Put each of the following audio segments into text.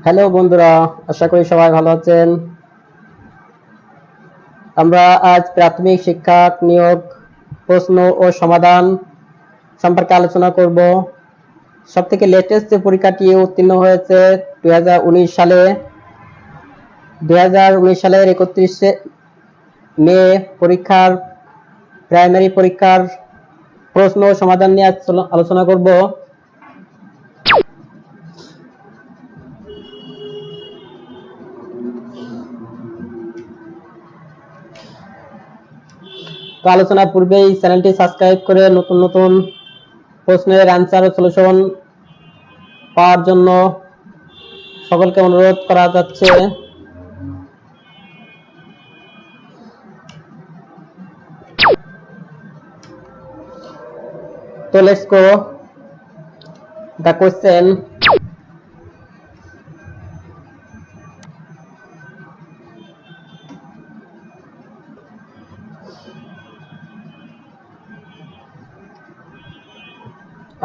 Hello বন্ধুরা, আশা করি সবাই ভালো আছেন। আমরা আজ প্রাথমিক শিক্ষক নিয়োগ প্রশ্ন ও সমাধান সম্পর্কে আলোচনা করব। সবথেকে লেটেস্ট যে পরীক্ষাটি উত্তীর্ণ হয়েছে 2019 সালে 2019 সালের 31 মে পরীক্ষার প্রাইমারি পরীক্ষার প্রশ্ন ও সমাধান নিয়ে আলোচনা করব। তো আলোচনার পূর্বেই চ্যানেলটি সাবস্ক্রাইব করে নতুন নতুন প্রশ্নের অ্যান্সার ও সলিউশন পাওয়ার জন্য সকলকে অনুরোধ করা যাচ্ছে। তো লেটস গো the question.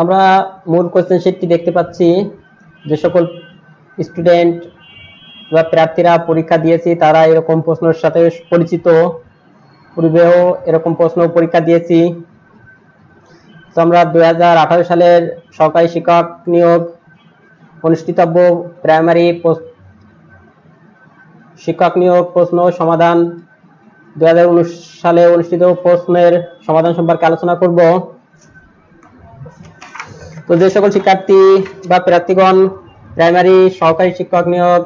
আমরা মূল কোশ্চেন শীটটি দেখতে পাচ্ছি। যে সকল স্টুডেন্ট বা প্রার্থীরা পরীক্ষা দিয়েছি তারা এরকম প্রশ্নের সাথে পরিচিত, পূর্বেও এরকম প্রশ্ন পরীক্ষা দিয়েছি। তো আমরা 2018 সালের সরকারি শিক্ষক নিয়োগ অনুষ্ঠিতব্য প্রাইমারি শিক্ষক নিয়োগ প্রশ্ন সমাধান 2019 সালে অনুষ্ঠিত প্রশ্নের সমাধান সম্পর্কে আলোচনা করব। তো যে সকল শিক্ষার্থী বা প্রার্থীগণ প্রাইমারি সরকারি শিক্ষক নিয়োগ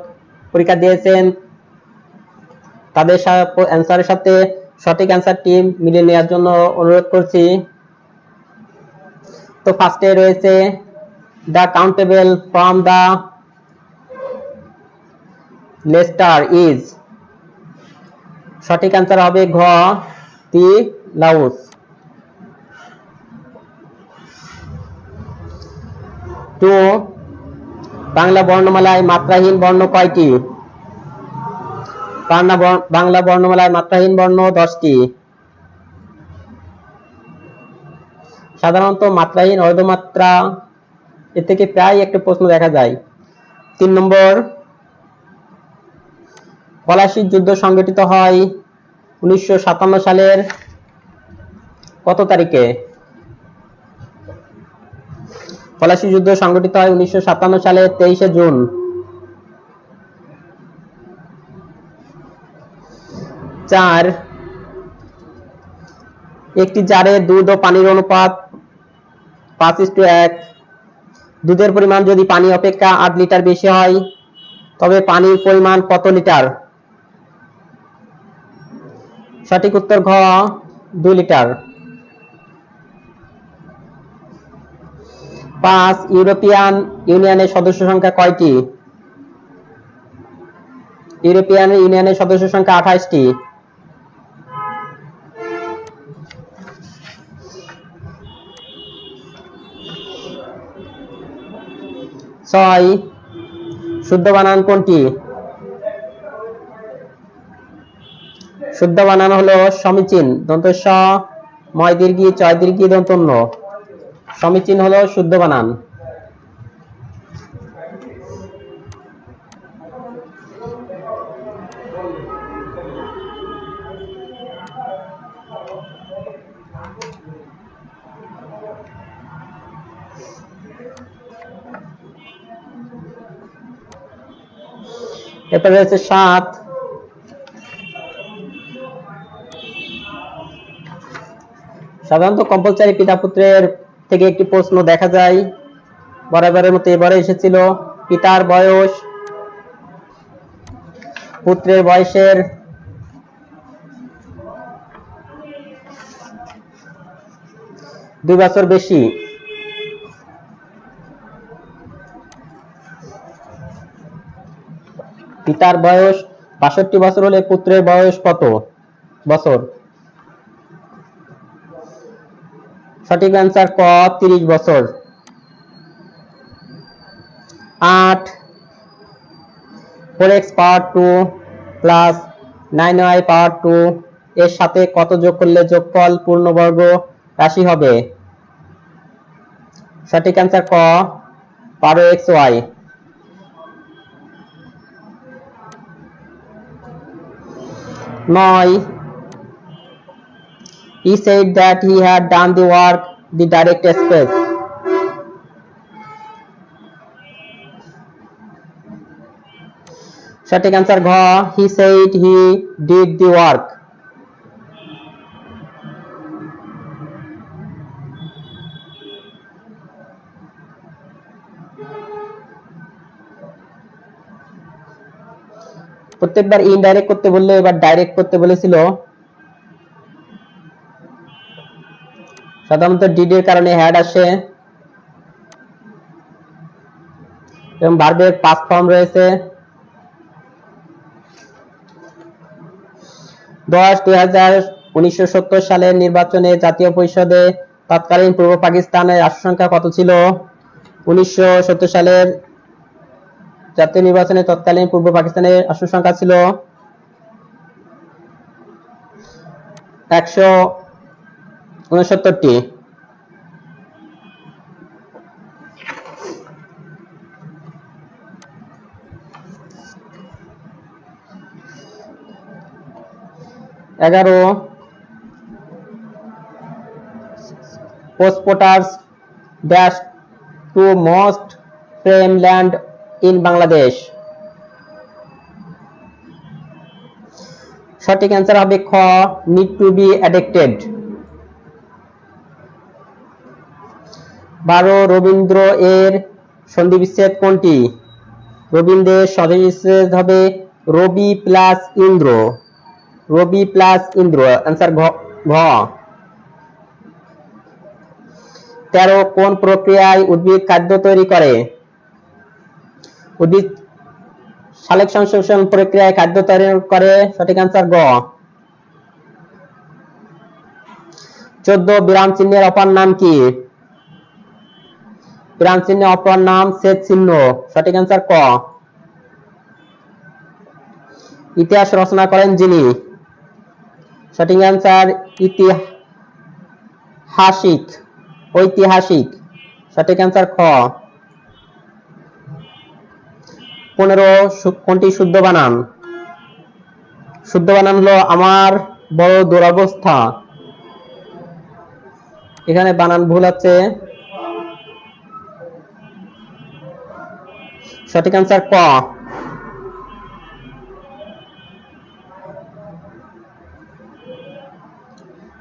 পরীক্ষা দিয়েছেন তাদের অ্যান্সারের সাথে সঠিক অ্যান্সারটি মিলিয়ে নেওয়ার জন্য অনুরোধ করছি। তো ফার্স্টে রয়েছে the countable from the Leicester is, সঠিক অ্যান্সার হবে ঘ দি লাউস। টু, বাংলা বর্ণমালায় মাত্রাহীন বর্ণ কয়টি? বাংলা বর্ণমালায় মাত্রাহীন বর্ণ 10টি। সাধারণত মাত্রাহীন অর্ধমাত্রা এ থেকে প্রায় একটা প্রশ্ন দেখা যায়। 3 নম্বর, পলাশীর যুদ্ধ সংঘটিত হয় 1957 সালের কত তারিখে? পলাশী যুদ্ধ সংঘটিত হয় 1957 সালের 23শে জুন। 4, একটি জারে দুধ ও পানির অনুপাত 5:1। দুধের পরিমাণ যদি পানি অপেক্ষা 8 লিটার বেশি হয় তবে পানির পরিমাণ কত লিটার? সঠিক উত্তর ঘ 2 লিটার। 5, ইউরোপিয়ান ইউনিয়নের সদস্য সংখ্যা কয়টি? ইউরোপিয়ান ইউনিয়নের সদস্য সংখ্যা 28টি। 6, শুদ্ধ বানান কোনটি? শুদ্ধ বানান হলো সমীচীন, দন্ত স, ময় দীর্ঘী, চয় দীর্ঘী, দন্ত ন। সমীচীন হলো শুদ্ধ বানান। এরপরে রয়েছে 7, সাধারণত কম্পালসারি পিতা পুত্রের থেকে একটি প্রশ্ন দেখা যায়, বরাবরের মতো এবারে এসেছিল। পিতার বয়স পুত্রের বয়সের 2 বছর বেশি। পিতার বয়স 62 বছর হলে পুত্রের বয়স কত বছর? সঠিক অ্যান্সার ক 30 বছর। 8, 4x পাওয়ার 2 প্লাস 9y পাওয়ার 2 এর সাথে কত যোগ করলে যোগফল পূর্ণবর্গ রাশি হবে? সঠিক অ্যান্সার ক 12xy। 9. He said that he had done the work the direct space. সঠিক आंसर ঘ, he said he did the work. প্রত্যেকবার ইনডাইরেক্ট করতে বললে এবার ডাইরেক্ট করতে বলেছিল। সাধারণত ডিড এর কারণে হ্যাড আসে এবং ভার্বের পাস্ট ফর্ম রয়েছে। 10-2070 সালের নির্বাচনে জাতীয় পরিষদে তৎকালীন পূর্ব পাকিস্তানের আসন সংখ্যা কত ছিল? 1970 সালের জাতীয় নির্বাচনে তৎকালীন পূর্ব পাকিস্তানের আসন সংখ্যা ছিল 169টি। Postporters dash to most prime land in Bangladesh. সঠিক অ্যান্সার হবে খ, need to be addicted। 12 Rabindra এর সন্ধিবিচ্ছেদ কোনটি? রবীন্দ্রের সন্ধিবিচ্ছেদ হবে রবি প্লাস ইন্দ্র। রবি প্লাস ইন্দ্র, অ্যান্সার ঘ। 13 কোন প্রক্রিয়ায় উদ্ভিদ খাদ্য তৈরি করে? উদ্ভিদ সালোক সংশ্লেষণ প্রক্রিয়ায় খাদ্য তৈরি করে, সঠিক অ্যান্সার গ। 14 বিরাম চিহ্নের অপর নাম কি? বিরাম চিহ্নের অপর নাম ছেদ চিহ্ন, সঠিক অ্যান্সার ক। ইতিহাস রচনা করেন যিনি? সঠিক অ্যান্সার ইতিহাসিক, ঐতিহাসিক, সঠিক অ্যান্সার খ। 15 কোনটি শুদ্ধ বানান? শুদ্ধ বানান হলো আমার বড় দুরবস্থা। এখানে বানান ভুল আছে, সঠিক অ্যান্সার ক।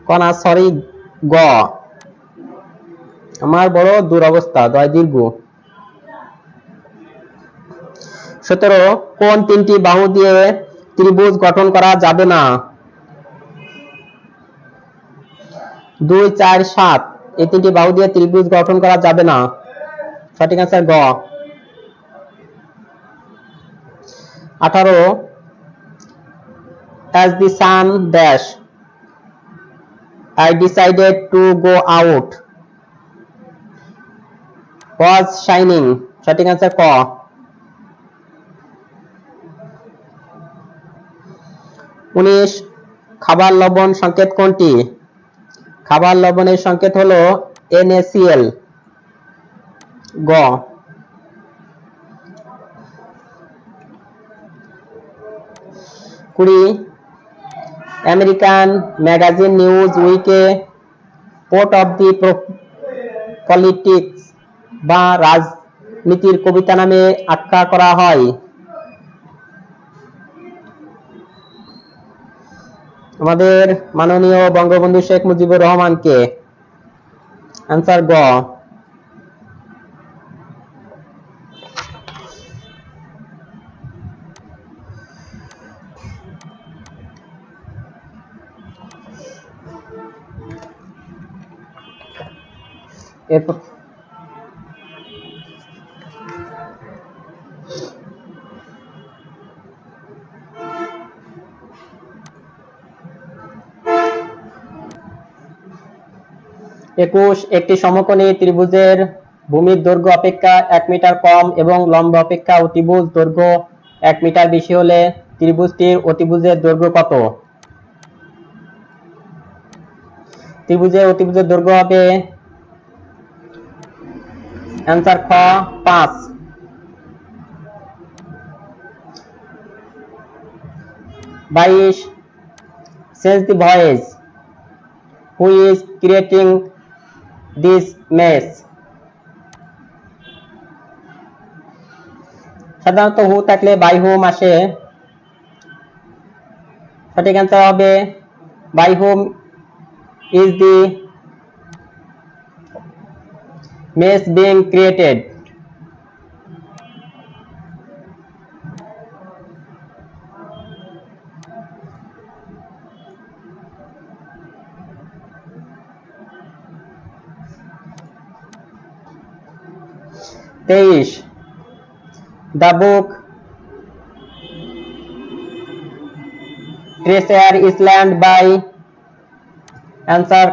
কনা সরি গ, আমার বড় দুরবস্থা, দয় দীর্ঘ। 17 কোন তিনটি বাহু দিয়ে ত্রিভুজ গঠন করা যাবে না? 2, 4, 7 এই তিনটি বাহু দিয়ে ত্রিভুজ গঠন করা যাবে না, সঠিক অ্যান্সার গ। 18 as the sun dash I decided to go out was shining, সঠিক অ্যান্সার ক। 19 খাবার লবণ সংকেত কোনটি? খাবার লবণের সংকেত হলো NaCl, গ। 20 আমেরিকান ম্যাগাজিন নিউজ উইকে পোর্ট অফ দি পলিটিক্স বা রাজনীতির কবিতা নামে আখ্যা করা হয়। আমাদের মাননীয় বঙ্গবন্ধু শেখ মুজিবুর রহমানকে, আনসার গ। এরপর 21 একটি সমকোণী ত্রিভুজের ভূমির দৈর্ঘ্য অপেক্ষা 1 মিটার কম এবং লম্ব অপেক্ষা অতিভুজ দৈর্ঘ্য 1 মিটার বেশি হলে ত্রিভুজটির অতিভুজের দৈর্ঘ্য কত? ত্রিভুজের অতিভুজের দৈর্ঘ্য হবে आंसर ख 5। 22 Says the voice. Who is creating this mess? সাধারণত হু থাকলে বাই হুম আসে। সঠিক অ্যান্সার হবে by hmm is the mess being created? The book Treasure Island by answer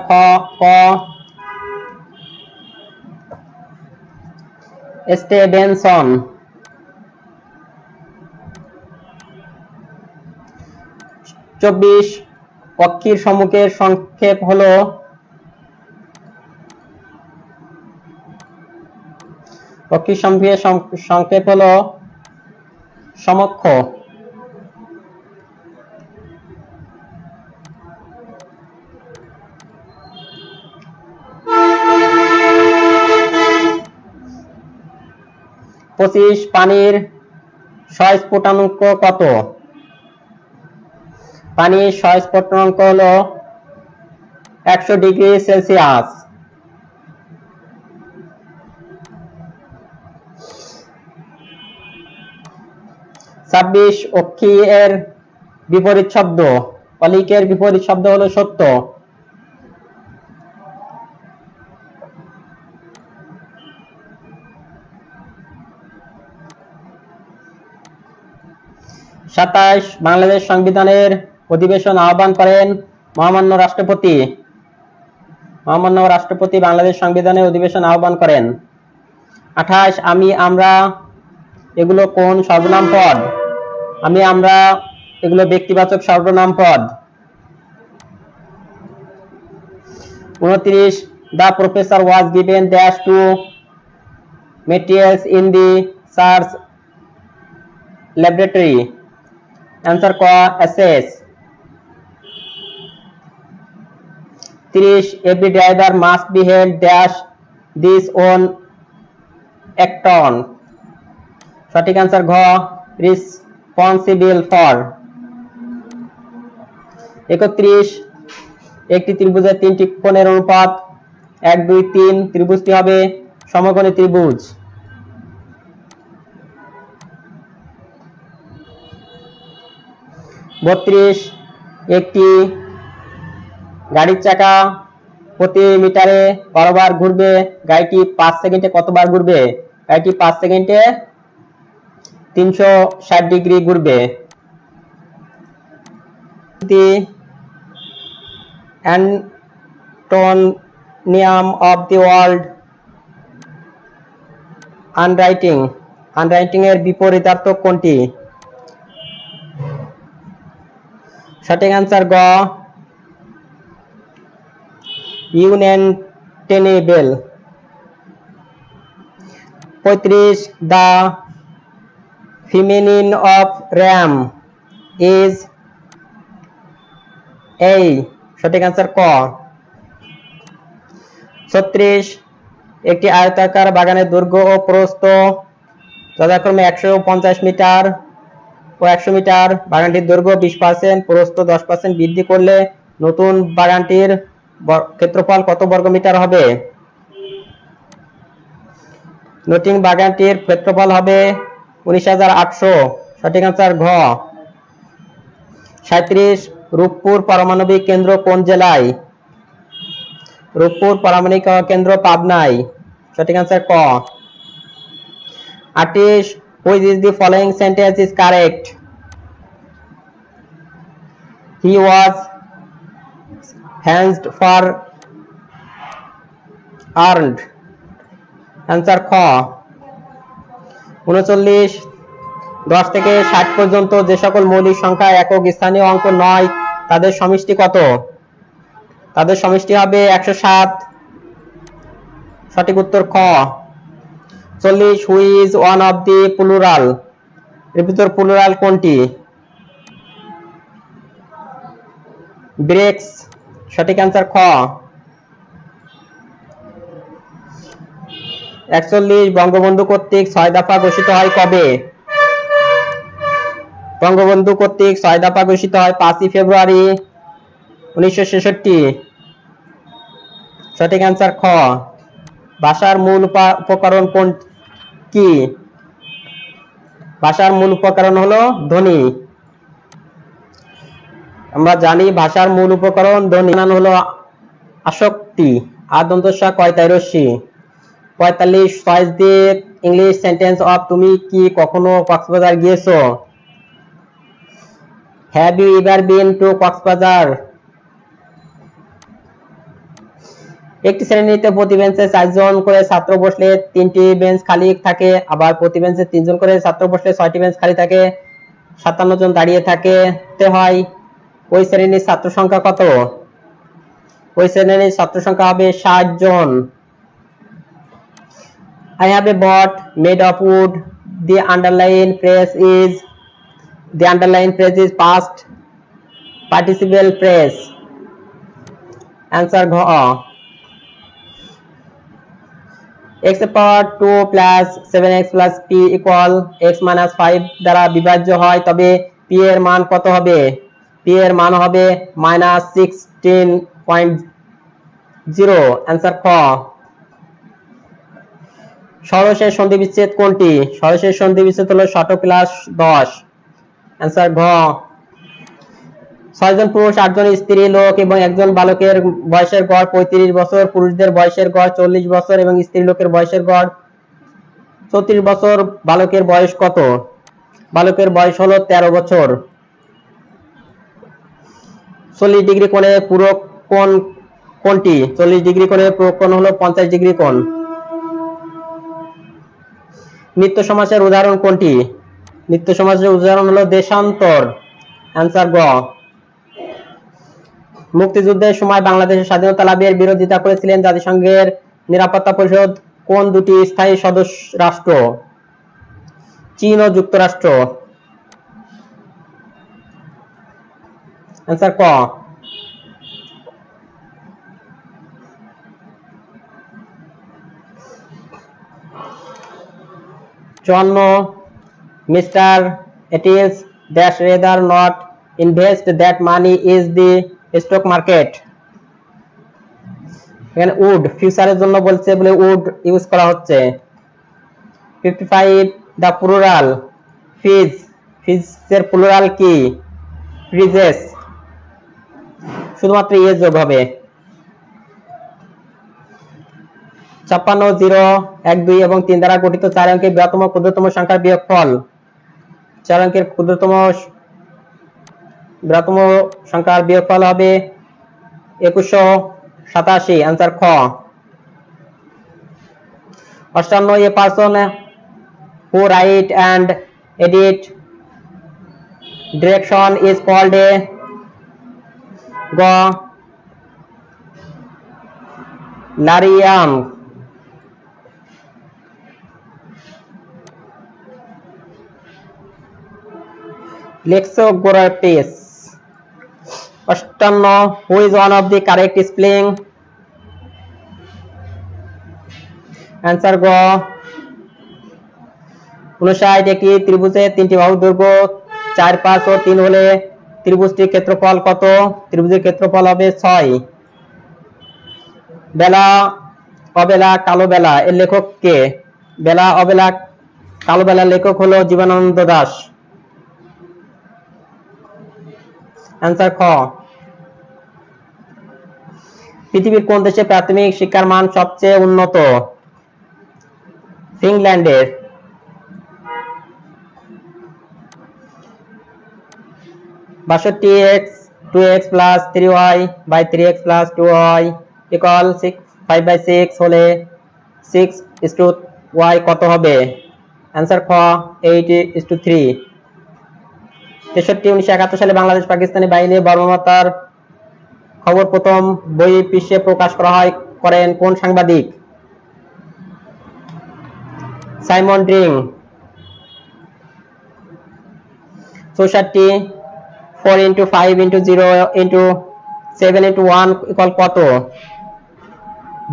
Stevenson. চব্বিশ পক্ষীর সম্মুখের সংক্ষেপ হলো পক্ষীর সম্মুখের সংক্ষেপ হলো সমক্ষ। পঁচিশ পানির স্বস্ফুটনাঙ্ক কত? পানির স্বস্ফুটনাঙ্ক হলো 100 ডিগ্রি সেলসিয়াস। 26 অক্ষী এর বিপরীত শব্দ। অলিকের বিপরীত শব্দ হলো সত্য। সাতাশ বাংলাদেশ সংবিধানের অধিবেশন আহ্বান করেন মহামান্য রাষ্ট্রপতি। মহামান্য রাষ্ট্রপতি বাংলাদেশ সংবিধানের অধিবেশন আহ্বান করেন। 28 আমি আমরা এগুলো কোন সর্বনাম পদ? আমি আমরা এগুলো ব্যক্তিবাচক সর্বনাম পদ। 29 the professor was given dash to materials in the search laboratory. Answer assess. 30 every driver must be held dash this on acton. সঠিক আনসার ঘ responsible for. 31 একটি ত্রিভুজের তিনটি কোণের অনুপাত 1 2 3 ত্রিভুজটি হবে সমকোণী ত্রিভুজ। 32 একটি গাড়ির চাকা প্রতি মিটারে কতবার ঘুরবে? গাড়িটি 5 সেকেন্ডে কতবার ঘুরবে? গাড়িটি 5 সেকেন্ডে 360 ডিগ্রি ঘুরবে। Antonym of the word unwriting. Unwriting এর বিপরীতার্থক কোনটি? সঠিক আনসার গ untenable. 35 the feminine of ram is a. সঠিক আনসার ক। 36 একটি আয়তাকার বাগানের দৈর্ঘ্য ও প্রস্থ যথাক্রমে 150 মিটার ও 100 মিটার। বাগানটির দৈর্ঘ্য 20% প্রস্থ 10% বৃদ্ধি করলে নতুন বাগানটির ক্ষেত্রফল কত বর্গ মিটার হবে? নতুন বাগানটির ক্ষেত্রফল হবে 19,800। সঠিক আনসার ঘ। 37 রূপপুর পারমাণবিক কেন্দ্র কোন জেলায়? রূপপুর পারমাণবিক কেন্দ্র পাবনায়। সঠিক আনসার ক। 28 which is the following sentence is correct? He was hanged for earned. Answer খ। 39 10 থেকে 60 পর্যন্ত যে সকল মৌলিক সংখ্যা একক স্থানীয় অঙ্ক নয় তাদের সমষ্টি কত? তাদের সমষ্টি হবে 107। সঠিক উত্তর খ। 40 who is one of the plural? এর ভিতর প্লুরাল কোনটি? ব্রিক্স। সঠিক অ্যান্সার খ। 41 বঙ্গবন্ধু কর্তৃক 6 দফা ঘোষিত হয় কবে? বঙ্গবন্ধু কর্তৃক 6 দফা ঘোষিত হয় 5 ফেব্রুয়ারি 1966। সঠিক অ্যান্সার খ। ভাষার মূল উপকরণ কোন কি? ভাষার মূল উপকরণ হলো ধ্বনি। আমরা জানি ভাষার মূল উপকরণ ধ্বনি হলো আসক্তি। আদন্তস্বা কয়তায় রশ্মি। 45 choice the English sentence of তুমি কি কখনো কক্সবাজার গিয়েছো? Have you ever been to Cox's Bazar? একটি শ্রেণীতে প্রতি বেঞ্চে 4 জন করে ছাত্র বসলে 3টি বেঞ্চ খালি থাকে, আবার প্রতি বেঞ্চে 3 জন করে ছাত্র বসলে 6টি বেঞ্চ খালি থাকে, 57 জন দাঁড়িয়ে থাকতে হয়। ওই শ্রেণীর ছাত্র সংখ্যা কত? ওই শ্রেণীর ছাত্র সংখ্যা হবে 60 জন। I have a boat made of wood. The underlined phrase is past participle phrase. Answer ঘ। x power 2 plus 7x plus p equal x minus 5 দ্বারা বিভাজ্য হয়, তবে p এর মান কত হবে? p এর মান হবে -16.0। অ্যান্সার খ। সরলশেষ সন্ধি বিচ্ছেদ কোনটি? সরলশেষ সন্ধি বিচ্ছেদ হলো 7 প্লাস 10। অ্যান্সার ঘ। 6 জন পুরুষ 8 জন স্ত্রী লোক এবং একজন বালকের বয়সের গড় 35 বছর, পুরুষদের বয়সের গড় 40 বছর এবং স্ত্রী লোকের বয়সের গড় 34 বছর। বালকের বয়স কত? বালকের বয়স হলো 13 বছর। 40 ডিগ্রি কোণে পূরক কোণ কোনটি? 40 ডিগ্রি কোণে পূরক কোণ হলো 50 ডিগ্রি কোণ। নিত্য সমাসের উদাহরণ কোনটি? নিত্য সমাসের উদাহরণ হলো দেশান্তর। অ্যান্সার গ। মুক্তিযুদ্ধের সময় বাংলাদেশের স্বাধীনতা লাভের বিরোধিতা করেছিলেন জাতিসংঘের নিরাপত্তা পরিষদ কোন দুটি স্থায়ী সদস্য রাষ্ট্র? চীন ও যুক্তরাষ্ট্র। অ্যান্সার ক। জন্ম Mr. It is dash rather not invest that money is the stock market. এখানে উড ফিউচারের জন্য বলছে বলে উড ইউজ করা হচ্ছে। 55 the plural ফিজ। ফিজের প্লুরাল কি? ফ্রিজেস। শুধুমাত্র ইয়ে যোগ হবে। 56 0 1 2 এবং 3 দ্বারা গঠিত 4 অঙ্কের বৃহত্তম ক্ষুদ্রতম সংখ্যার বিয়োগফল। 4 অঙ্কের ক্ষুদ্রতম বৃহত্তম সংখ্যার বিয়োগফল হবে 2187। অ্যান্সার খ। 58 a person who write and edit direction is called a গ লারিয়াম। Lexicographies. 58 who is one of the correct spelling? Answer গ 59 একটি ত্রিভুজের 3টি বাহুর দৈর্ঘ্য 4 5 ও 3 হলে ত্রিভুজটির ক্ষেত্রফল কত? ত্রিভুজের ক্ষেত্রফল হবে 6। বেলা অবেলা কালো বেলা এর লেখক কে? বেলা অবেলা কালো বেলা লেখক হলো জীবনানন্দ দাশ। অ্যান্সার খ। পৃথিবীর কোন দেশে প্রাথমিক শিক্ষার মান সবচেয়ে উন্নত? ফিনল্যান্ডের। 62x 2x plus 3y by 3x plus 2y equal 5/6 হলে 6:y কত হবে? অ্যান্সার খ 8:3। 63 1971 সালে বাংলাদেশ পাকিস্তানি বাহিনী বর্বরতার খবর প্রথম বহির্বিশ্বে প্রকাশ করেন কোন সাংবাদিক? Simon drink. 64 4 × 5 × 0 × 7 into 1 ইকুয়াল কত?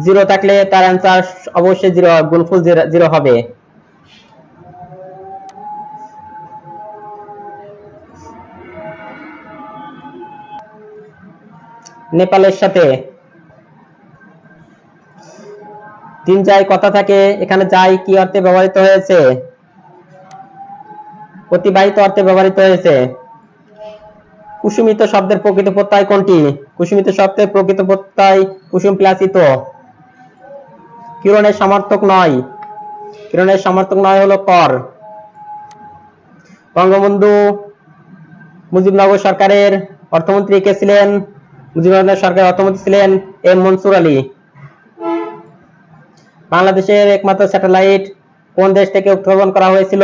0 থাকলে তার অ্যান্সার অবশ্যই 0, গুণফল 0 হবে। নেপালের সাথে 3 যাই কথা থাকে, এখানে যাই কি অর্থে ব্যবহৃত হয়েছে? অতিবাহিত অর্থে ব্যবহৃত হয়েছে। কুসুমিত শব্দের প্রকৃত প্রত্যয় কোনটি? কুসুমিত শব্দের প্রকৃত প্রত্যয় কুসুম প্লাসিত। কিরণের সমার্থক নয়, কিরণের সমার্থক নয় হলো কর। বঙ্গবন্ধু মুজিবনগর সরকারের অর্থমন্ত্রী কে ছিলেন? মুজিবনগর সরকারের অর্থমন্ত্রী ছিলেন এম মনসুর আলী। বাংলাদেশের একমাত্র স্যাটেলাইট কোন দেশ থেকে উৎক্ষেপণ করা হয়েছিল?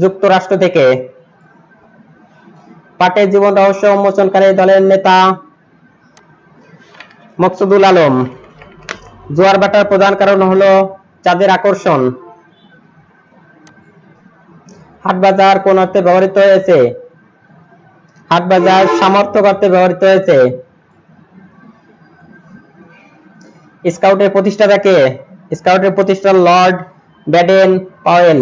যুক্তরাষ্ট্র থেকে। পাটের জীবন রহস্য উন্মোচনকারী দলের নেতা মকসুদুল আলম। জোয়ার ভাটার প্রধান কারণ হলো চাঁদের আকর্ষণ। হাটবাজার কোন অর্থে ব্যবহৃত হয়েছে? হাটবাজার সামর্থক অর্থে ব্যবহৃত হয়েছে। স্কাউটের প্রতিষ্ঠাতা কে? স্কাউটের প্রতিষ্ঠাতা লর্ড ব্যাডেন পাওয়েল।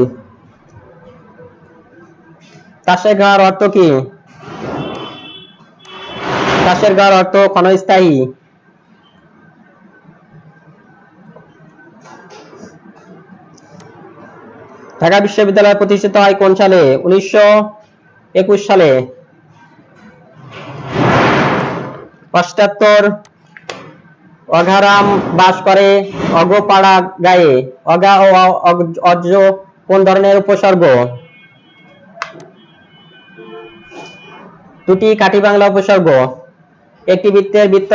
তাসের ঘর অর্থ কি? তাসের ঘর অর্থ ক্ষণস্থায়ী। ঢাকা বিশ্ববিদ্যালয় প্রতিষ্ঠিত হয় কোন সালে? 1921 সালে। অষ্টাত্তর অঘারাম বাস করে অগপাড়া গায়ে। অগা ও অজ কোন ধরনের উপসর্গ? দুটি খাঁটি বাংলা উপসর্গ। একটি বৃত্তের বৃত্ত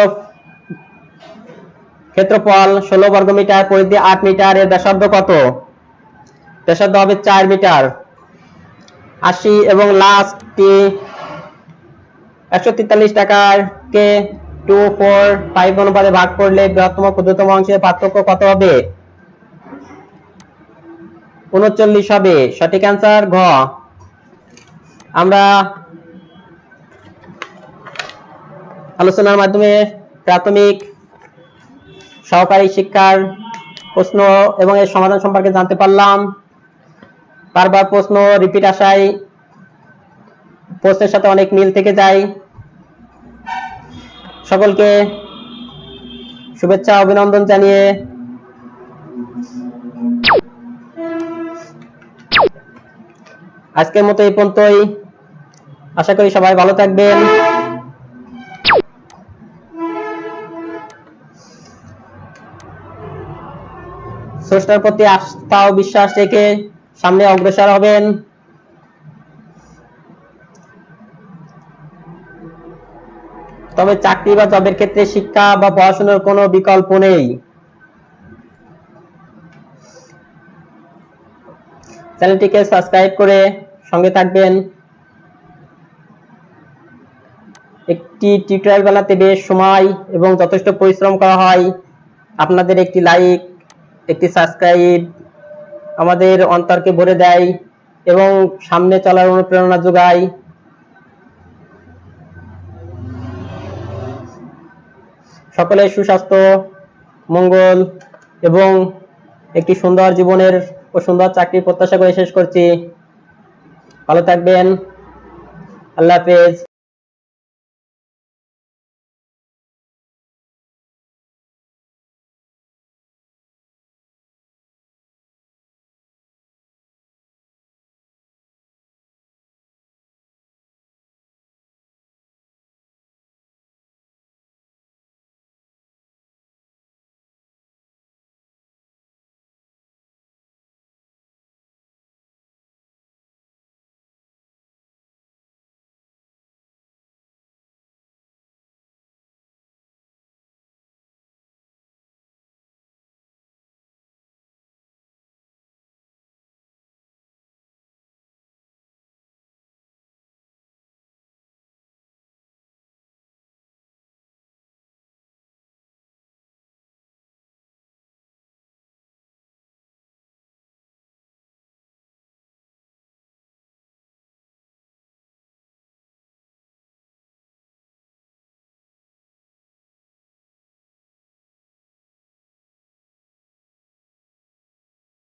ক্ষেত্রফল 16 বর্গমিটার, পরিধি 8 মিটার, এর ব্যাসার্ধ কত? ব্যাসার্ধ হবে 4 মিটার। 80 এবং লাস্টটি 143 টাকাকে 245 অনুপাতে ভাগ করলে বৃহত্তম ক্ষুদ্রতম অংশের পার্থক্য কত হবে? 39 হবে। সঠিক অ্যান্সার ঘ। আমরা আলোচনার মাধ্যমে প্রাথমিক সহকারী শিক্ষার প্রশ্ন এবং এর সমাধান সম্পর্কে জানতে পারলাম। বারবার প্রশ্ন রিপিট আসায় প্রশ্নের সাথে অনেক মিল থেকে যায়। সকলকে শুভেচ্ছা অভিনন্দন জানিয়ে আজকের মতো এই পর্যন্তই। আশা করি সবাই ভালো থাকবেন। স্রষ্টার প্রতি আস্থা ও বিশ্বাস রেখে সামনে অগ্রসর হবেন। তবে চাকরি বা জবের ক্ষেত্রে শিক্ষা বা পড়াশোনার কোনো বিকল্প নেই। চ্যানেলটিকে সাবস্ক্রাইব করে সঙ্গে থাকবেন। একটি টিউটোরিয়াল বানাতে বেশ সময় এবং যথেষ্ট পরিশ্রম করা হয়। আপনাদের একটি লাইক, একটি সাবস্ক্রাইব আমাদের অন্তরকে ভরে দেয় এবং সামনে চলার অনুপ্রেরণা যোগায়। সকলের সুস্বাস্থ্য, মঙ্গল এবং একটি সুন্দর জীবনের ও সুন্দর চাকরির প্রত্যাশা করে শেষ করছি। ভালো থাকবেন। আল্লাহ হাফেজ।